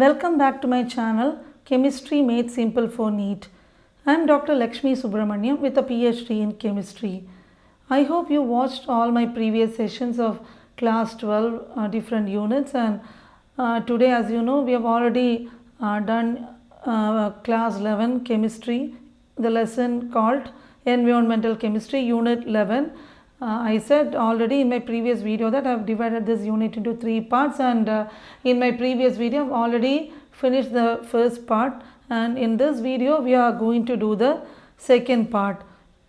Welcome back to my channel Chemistry Made Simple for NEET. I am Dr. Lakshmi Subramaniam with a PhD in Chemistry. I hope you watched all my previous sessions of class 12 different units, and today, as you know, we have already done class 11 chemistry, the lesson called Environmental Chemistry Unit 11. I said already in my previous video that I have divided this unit into 3 parts, and in my previous video I have already finished the first part, and in this video we are going to do the second part.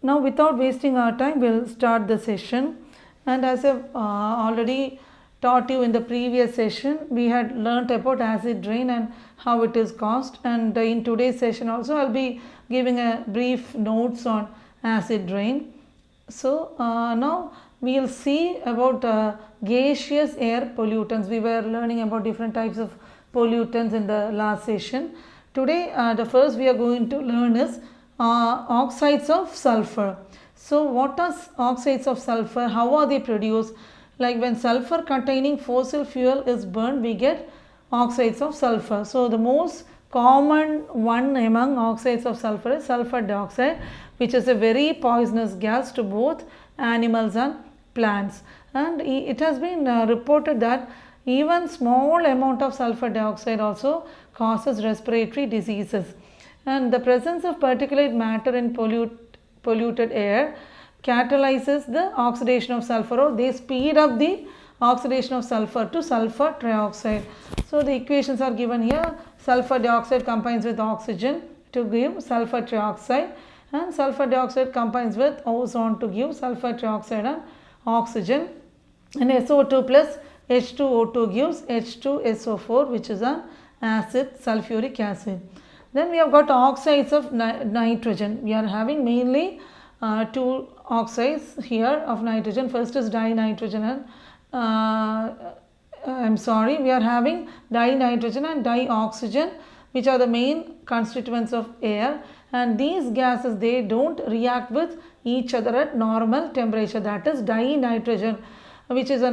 Now without wasting our time, we will start the session. And as I have already taught you in the previous session, we had learnt about acid rain and how it is caused, and in today's session also I will be giving a brief notes on acid rain. So now we will see about gaseous air pollutants. We were learning about different types of pollutants in the last session. Today the first we are going to learn is oxides of sulfur. So what are oxides of sulfur? How are they produced? Like when sulfur containing fossil fuel is burned, we get oxides of sulfur. So the most common one among oxides of sulfur is sulfur dioxide, which is a very poisonous gas to both animals and plants. And it has been reported that even small amount of sulfur dioxide also causes respiratory diseases. And the presence of particulate matter in polluted air catalyzes the oxidation of sulfur, or they speed up the oxidation of sulfur to sulfur trioxide. So the equations are given here. Sulfur dioxide combines with oxygen to give sulfur trioxide, and sulfur dioxide combines with ozone to give sulfur trioxide and oxygen, and SO2 plus H2O2 gives H2SO4, which is an acid, sulfuric acid. Then we have got oxides of nitrogen. We are having mainly two oxides here of nitrogen. First is dinitrogen and we are having dinitrogen and dioxygen, which are the main constituents of air, and these gases, they don't react with each other at normal temperature. That is dinitrogen, which is an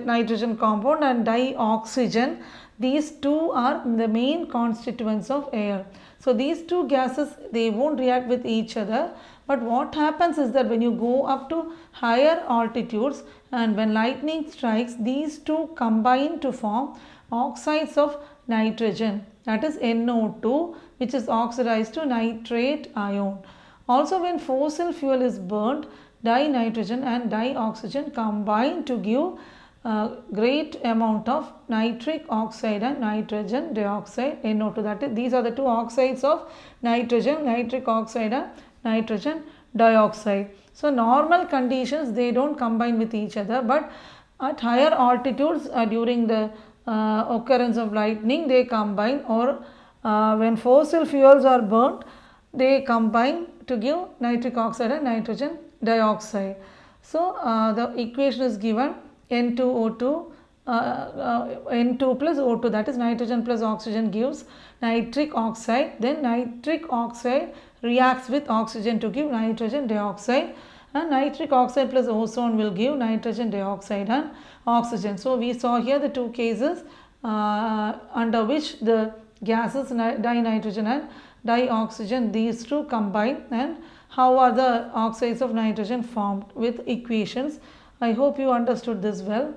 nitrogen compound, and dioxygen, these two are the main constituents of air. So these two gases, they won't react with each other, but what happens is that when you go up to higher altitudes and when lightning strikes, these two combine to form oxides of nitrogen, that is NO2, which is oxidized to nitrate ion. Also, when fossil fuel is burnt, dinitrogen and dioxygen combine to give great amount of nitric oxide and nitrogen dioxide, NO2. That is, these are the two oxides of nitrogen, nitric oxide and nitrogen dioxide. So normal conditions, they don't combine with each other, but at higher altitudes during the occurrence of lightning, they combine, or when fossil fuels are burnt, they combine to give nitric oxide and nitrogen dioxide. So the equation is given N2O2 N2 plus O2, that is nitrogen plus oxygen gives nitric oxide. Then nitric oxide reacts with oxygen to give nitrogen dioxide, and nitric oxide plus ozone will give nitrogen dioxide and oxygen. So we saw here the two cases under which the gases dinitrogen and dioxygen, these two combine, and how are the oxides of nitrogen formed with equations. I hope you understood this well.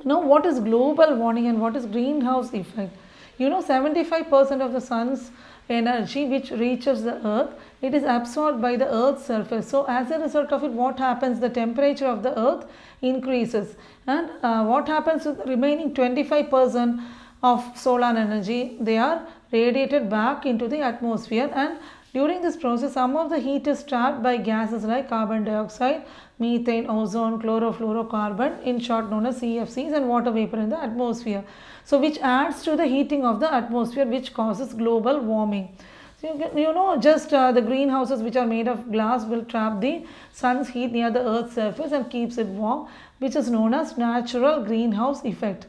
Now what is global warming and what is greenhouse effect? You know, 75% of the sun's energy which reaches the earth, it is absorbed by the earth's surface. So as a result of it, what happens? The temperature of the earth increases, and what happens with the remaining 25% of solar energy? They are radiated back into the atmosphere, and during this process, some of the heat is trapped by gases like carbon dioxide, methane, ozone, chlorofluorocarbon, in short known as CFCs, and water vapor in the atmosphere. So which adds to the heating of the atmosphere, which causes global warming. So you know, just the greenhouses which are made of glass will trap the sun's heat near the earth's surface and keeps it warm, which is known as natural greenhouse effect.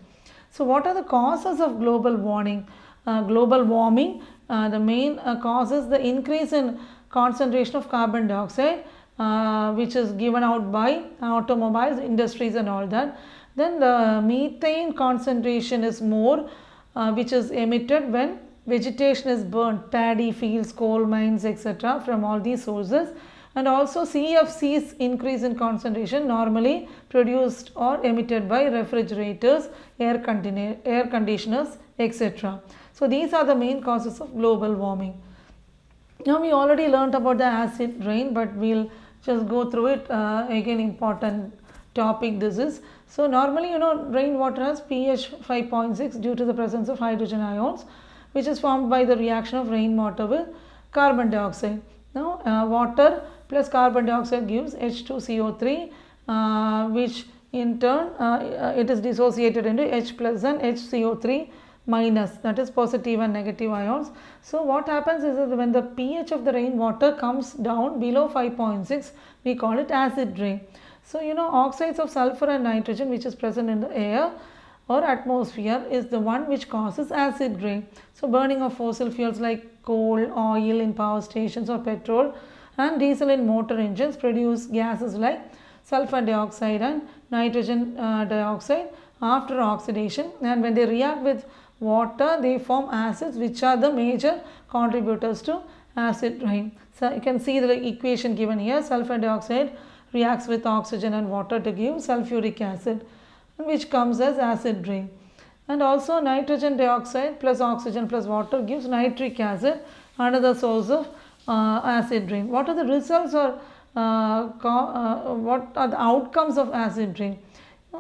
So what are the causes of global warming? The main cause is the increase in concentration of carbon dioxide, which is given out by automobiles, industries and all that. Then the methane concentration is more which is emitted when vegetation is burnt, paddy fields, coal mines, etc. from all these sources. And also CFCs increase in concentration normally produced or emitted by refrigerators, air conditioners, etc. So these are the main causes of global warming. Now we already learnt about the acid rain, but we'll just go through it again. Important topic this is. So normally rainwater has pH 5.6 due to the presence of hydrogen ions, which is formed by the reaction of rainwater with carbon dioxide. Now water plus carbon dioxide gives H2CO3, which in turn it is dissociated into H plus and HCO3 minus, that is positive and negative ions. So what happens is that when the pH of the rainwater comes down below 5.6, we call it acid rain. So oxides of sulfur and nitrogen, which is present in the air or atmosphere, is the one which causes acid rain. So burning of fossil fuels like coal, oil in power stations or petrol and diesel in motor engines produce gases like sulfur dioxide and nitrogen dioxide after oxidation, and when they react with water they form acids, which are the major contributors to acid rain. So you can see the equation given here. Sulfur dioxide reacts with oxygen and water to give sulfuric acid, which comes as acid rain. And also nitrogen dioxide plus oxygen plus water gives nitric acid, another source of acid rain. What are the results or what are the outcomes of acid rain?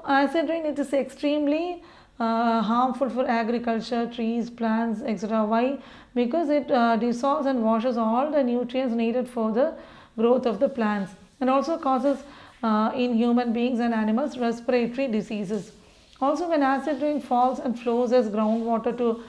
Acid rain, it is extremely harmful for agriculture, trees, plants, etc. Why? Because it dissolves and washes all the nutrients needed for the growth of the plants, and also causes in human beings and animals respiratory diseases. Also, when acid rain falls and flows as groundwater to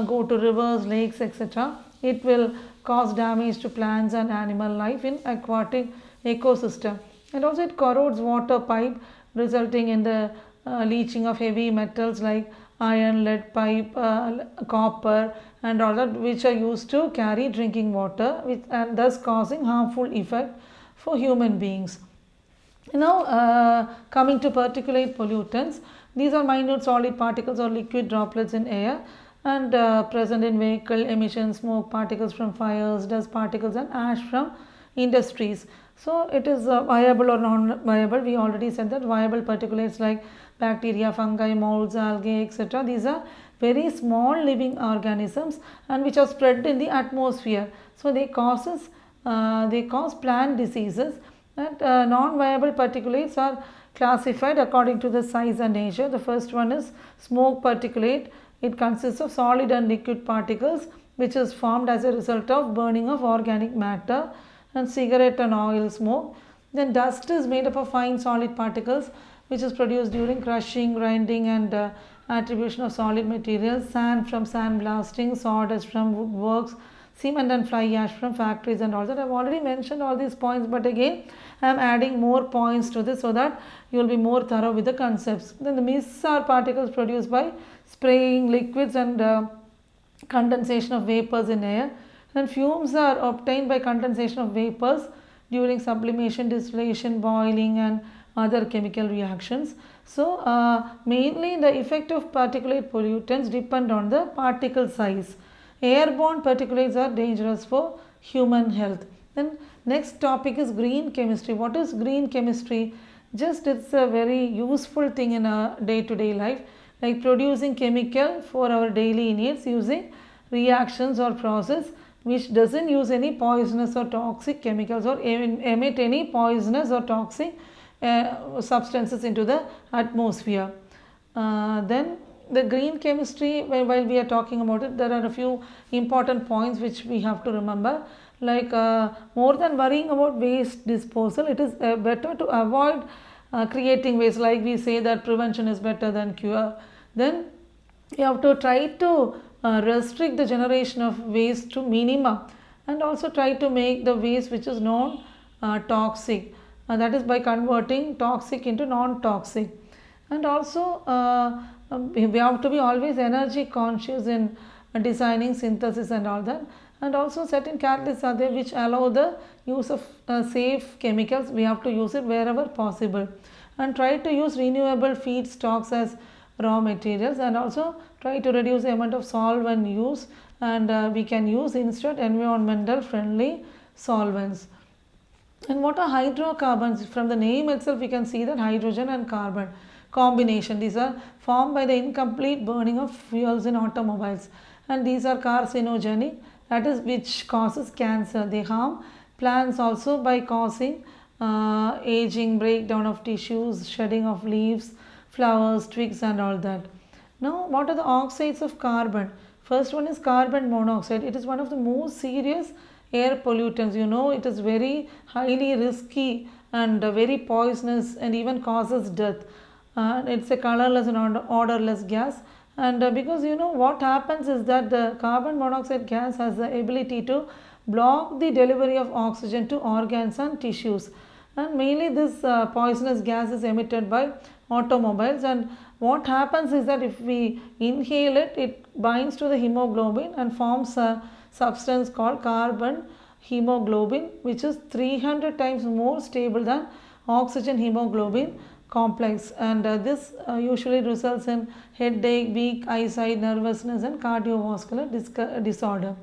go to rivers, lakes, etc., it will cause damage to plants and animal life in aquatic ecosystem. And also it corrodes water pipe, resulting in the leaching of heavy metals like iron, lead pipe, copper and all that, which are used to carry drinking water, and thus causing harmful effect for human beings. Now coming to particulate pollutants, these are minute solid particles or liquid droplets in air and present in vehicle emissions, smoke particles from fires, dust particles and ash from industries. So it is viable or non-viable. We already said that viable particulates like bacteria, fungi, molds, algae, etc. These are very small living organisms and which are spread in the atmosphere. So they cause plant diseases. And non-viable particulates are classified according to the size and nature. The first one is smoke particulate. It consists of solid and liquid particles which is formed as a result of burning of organic matter and cigarette and oil smoke. Then dust is made up of fine solid particles which is produced during crushing, grinding and attribution of solid materials. Sand from sandblasting, sawdust from woodworks, cement and fly ash from factories and all that. I have already mentioned all these points, but again I am adding more points to this so that you will be more thorough with the concepts. Then the mists are particles produced by spraying liquids and condensation of vapors in air. And fumes are obtained by condensation of vapors during sublimation, distillation, boiling and other chemical reactions. So mainly the effect of particulate pollutants depend on the particle size. Airborne particulates are dangerous for human health. Then next topic is green chemistry. What is green chemistry? Just it's a very useful thing in our day-to-day life, like producing chemical for our daily needs using reactions or process which doesn't use any poisonous or toxic chemicals or emit any poisonous or toxic substances into the atmosphere. Then the green chemistry, while we are talking about it, there are a few important points which we have to remember. Like more than worrying about waste disposal, it is better to avoid creating waste. Like we say that prevention is better than cure. Then you have to try to restrict the generation of waste to minimum, and also try to make the waste which is non-toxic. That is by converting toxic into non-toxic. And also we have to be always energy conscious in designing synthesis and all that. And also certain catalysts are there which allow the use of safe chemicals. We have to use it wherever possible, and try to use renewable feedstocks as raw materials, and also try to reduce the amount of solvent use, and we can use instead environmental friendly solvents. And what are hydrocarbons? From the name itself, we can see that hydrogen and carbon combination. These are formed by the incomplete burning of fuels in automobiles, and these are carcinogenic, that is, which causes cancer. They harm plants also by causing aging, breakdown of tissues, shedding of leaves, flowers, twigs, and all that. Now, what are the oxides of carbon? First one is carbon monoxide. It is one of the most serious air pollutants. It is very highly risky and very poisonous and even causes death. It's a colorless and odorless gas. And because what happens is that the carbon monoxide gas has the ability to block the delivery of oxygen to organs and tissues. And mainly this poisonous gas is emitted by automobiles, and what happens is that if we inhale it, it binds to the hemoglobin and forms a substance called carbon hemoglobin, which is 300 times more stable than oxygen hemoglobin complex, and this usually results in headache, weak eyesight, nervousness, and cardiovascular disorder.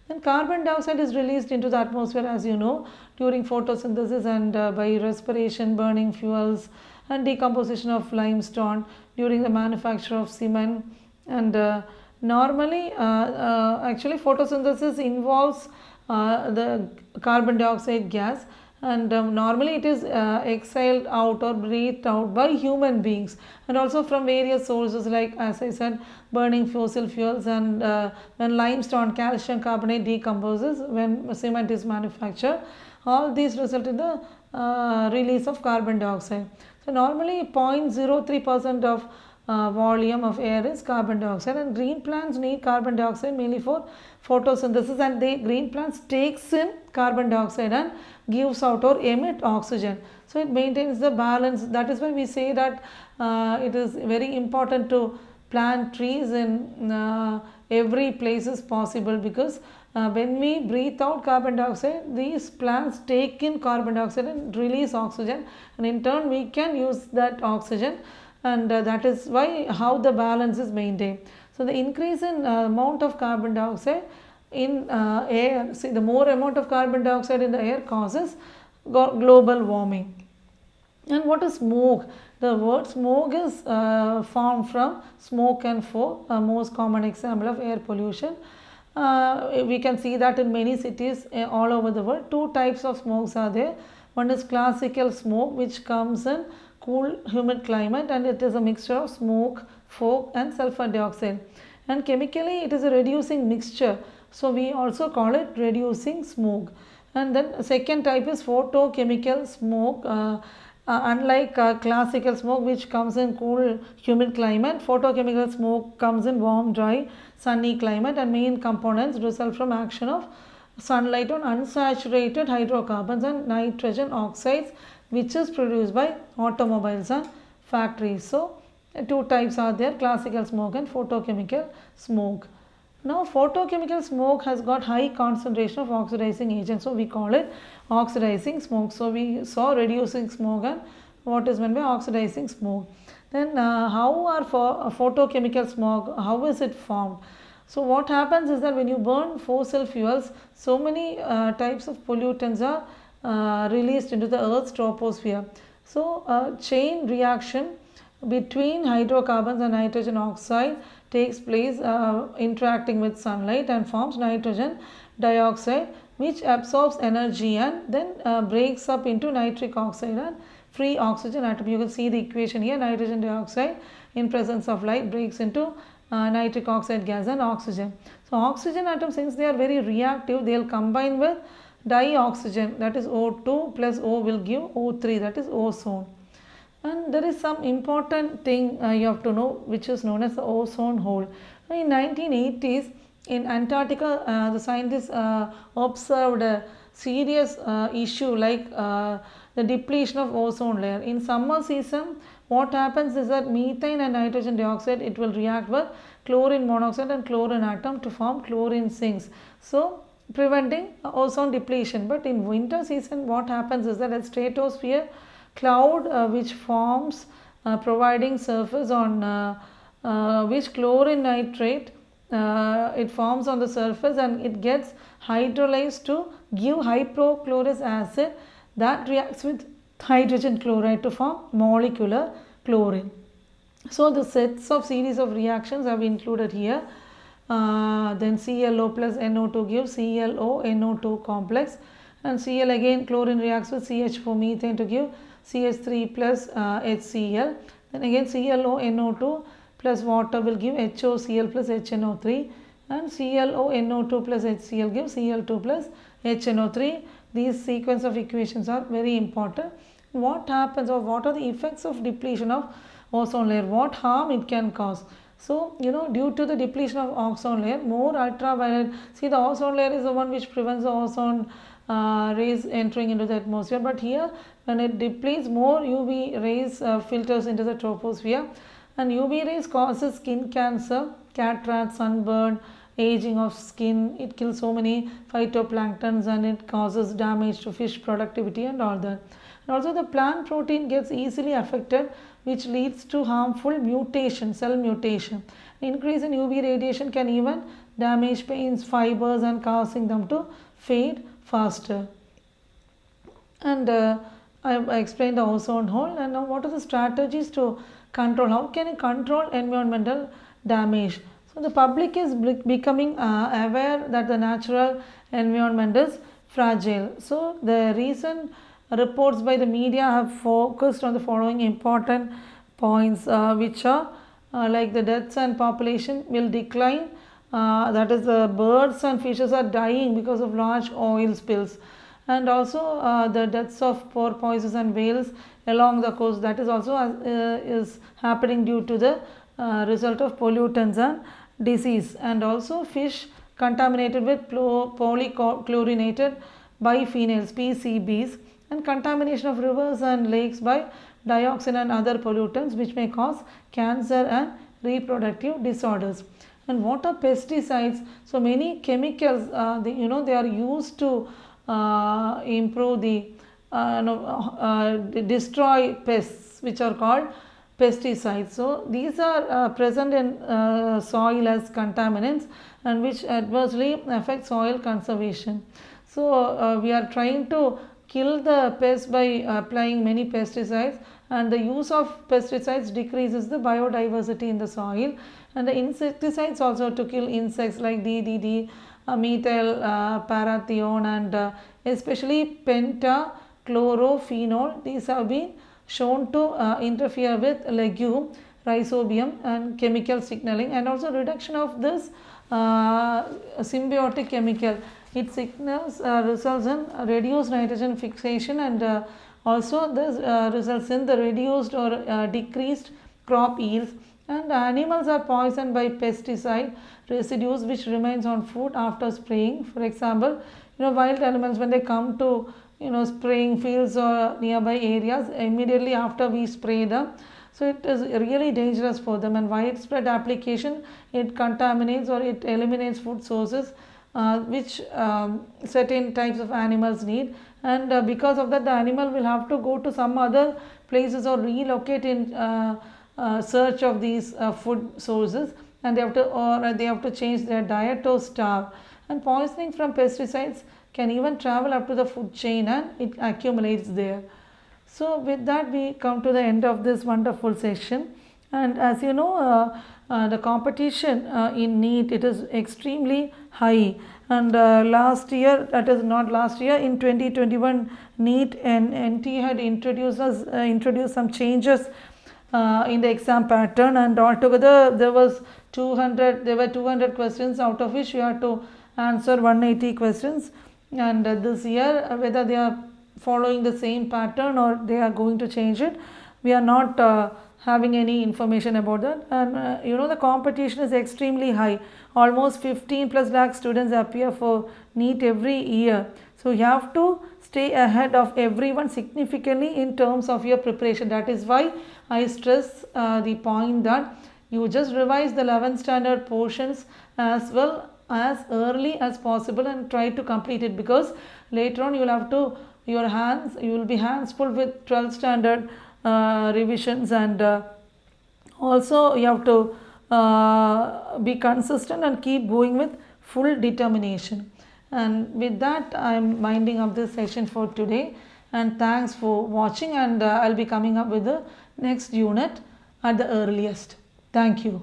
Then carbon dioxide is released into the atmosphere, as you know, during photosynthesis and by respiration, burning fuels, and decomposition of limestone during the manufacture of cement. And normally, actually, photosynthesis involves the carbon dioxide gas, and normally it is exhaled out or breathed out by human beings, and also from various sources, like as I said, burning fossil fuels, and when limestone, calcium carbonate decomposes when cement is manufactured, all these result in the release of carbon dioxide. So normally 0.03% of volume of air is carbon dioxide, and green plants need carbon dioxide mainly for photosynthesis, and green plants takes in carbon dioxide and gives out or emit oxygen. So it maintains the balance. That is why we say that it is very important to plant trees in every place is possible, because when we breathe out carbon dioxide, these plants take in carbon dioxide and release oxygen, and in turn we can use that oxygen, and that is why how the balance is maintained. So the increase in amount of carbon dioxide in air, see, the more amount of carbon dioxide in the air causes global warming. And what is smoke? The word smoke is formed from smoke and fog, most common example of air pollution. We can see that in many cities all over the world. Two types of smokes are there. One is classical smoke, which comes in cool humid climate, and it is a mixture of smoke, fog, and sulfur dioxide, and chemically it is a reducing mixture, so we also call it reducing smoke. And then second type is photochemical smoke. Unlike classical smoke, which comes in cool humid climate, photochemical smoke comes in warm, dry, sunny climate, and main components result from action of sunlight on unsaturated hydrocarbons and nitrogen oxides, which is produced by automobiles and factories. So two types are there, classical smoke and photochemical smoke. Now photochemical smoke has got high concentration of oxidizing agents, so we call it oxidizing smoke. So we saw reducing smoke and what is meant by oxidizing smoke. Then how are photochemical smoke, how is it formed? So what happens is that when you burn fossil fuels, so many types of pollutants are released into the Earth's troposphere. So a chain reaction between hydrocarbons and nitrogen oxide takes place, interacting with sunlight, and forms nitrogen dioxide, which absorbs energy and then breaks up into nitric oxide and free oxygen atom. You can see the equation here. Nitrogen dioxide in presence of light breaks into nitric oxide gas and oxygen. So oxygen atoms, since they are very reactive, they will combine with dioxygen, that is O2 plus O will give O3, that is ozone. And there is some important thing you have to know, which is known as the ozone hole. In 1980s, in Antarctica, the scientists observed a serious issue like the depletion of ozone layer. In summer season, what happens is that methane and nitrogen dioxide, it will react with chlorine monoxide and chlorine atom to form chlorine sinks, so preventing ozone depletion. But in winter season, what happens is that a stratosphere cloud which forms providing surface on which chlorine nitrate it forms on the surface and it gets hydrolyzed to give hypochlorous acid that reacts with hydrogen chloride to form molecular chlorine. So the sets of series of reactions have been included here. Then ClO plus NO2 gives ClO-NO2 complex, and Cl again chlorine reacts with CH4 methane to give CH3 plus HCl. Then again ClO-NO2 plus water will give HOCl plus HNO3, and ClO-NO2 plus HCl gives Cl2 plus HNO3. These sequence of equations are very important. What happens, or what are the effects of depletion of ozone layer? What harm it can cause? So, due to the depletion of ozone layer, more ultraviolet, see the ozone layer is the one which prevents the ozone rays entering into the atmosphere, but here when it depletes, more UV rays filters into the troposphere, and UV rays causes skin cancer, cataract, sunburn, aging of skin. It kills so many phytoplanktons and it causes damage to fish productivity and all that. And also the plant protein gets easily affected, which leads to harmful mutation, cell mutation. Increase in UV radiation can even damage paints, fibers and causing them to fade faster. And I explained the ozone hole, and now what are the strategies to control? How can you control environmental damage? So the public is becoming aware that the natural environment is fragile. So the recent reports by the media have focused on the following important points, which are like the deaths and population will decline. That is, the birds and fishes are dying because of large oil spills, and also the deaths of porpoises and whales along the coast, that is also is happening due to the result of pollutants and disease, and also fish contaminated with polychlorinated biphenyls PCBs, and contamination of rivers and lakes by dioxin and other pollutants which may cause cancer and reproductive disorders. And what are pesticides? So many chemicals, they are used to improve the destroy pests, which are called pesticides. So these are present in soil as contaminants and which adversely affect soil conservation. So we are trying to kill the pests by applying many pesticides, and the use of pesticides decreases the biodiversity in the soil, and the insecticides also to kill insects like DDT, methyl parathione, and especially pentachlorophenol. These have been shown to interfere with legume, rhizobium and chemical signaling, and also reduction of this symbiotic chemical. It signals results in reduced nitrogen fixation, and also this results in the reduced or decreased crop yields. And animals are poisoned by pesticide residues which remains on food after spraying. For example, wild animals, when they come to spraying fields or nearby areas, immediately after we spray them, so it is really dangerous for them, and widespread application, it contaminates or it eliminates food sources which certain types of animals need, and because of that the animal will have to go to some other places or relocate in search of these food sources, and they have to change their diet or starve. And poisoning from pesticides can even travel up to the food chain and it accumulates there. So with that we come to the end of this wonderful session, and as you know, the competition in NEET, it is extremely high, and last year, that is not last year, in 2021 NEET and NT had introduced some changes in the exam pattern, and altogether there were 200 questions, out of which you have to answer 180 questions. And this year, whether they are following the same pattern or they are going to change it, we are not having any information about that. And the competition is extremely high. Almost 15 plus lakh students appear for NEET every year. So you have to stay ahead of everyone significantly in terms of your preparation. That is why I stress the point that you just revise the 11th standard portions as well as early as possible and try to complete it, because later on you will have to you will be hands full with 12th standard revisions, and also you have to be consistent and keep going with full determination. And with that, I'm winding up this session for today. And thanks for watching. And I'll be coming up with the next unit at the earliest. Thank you.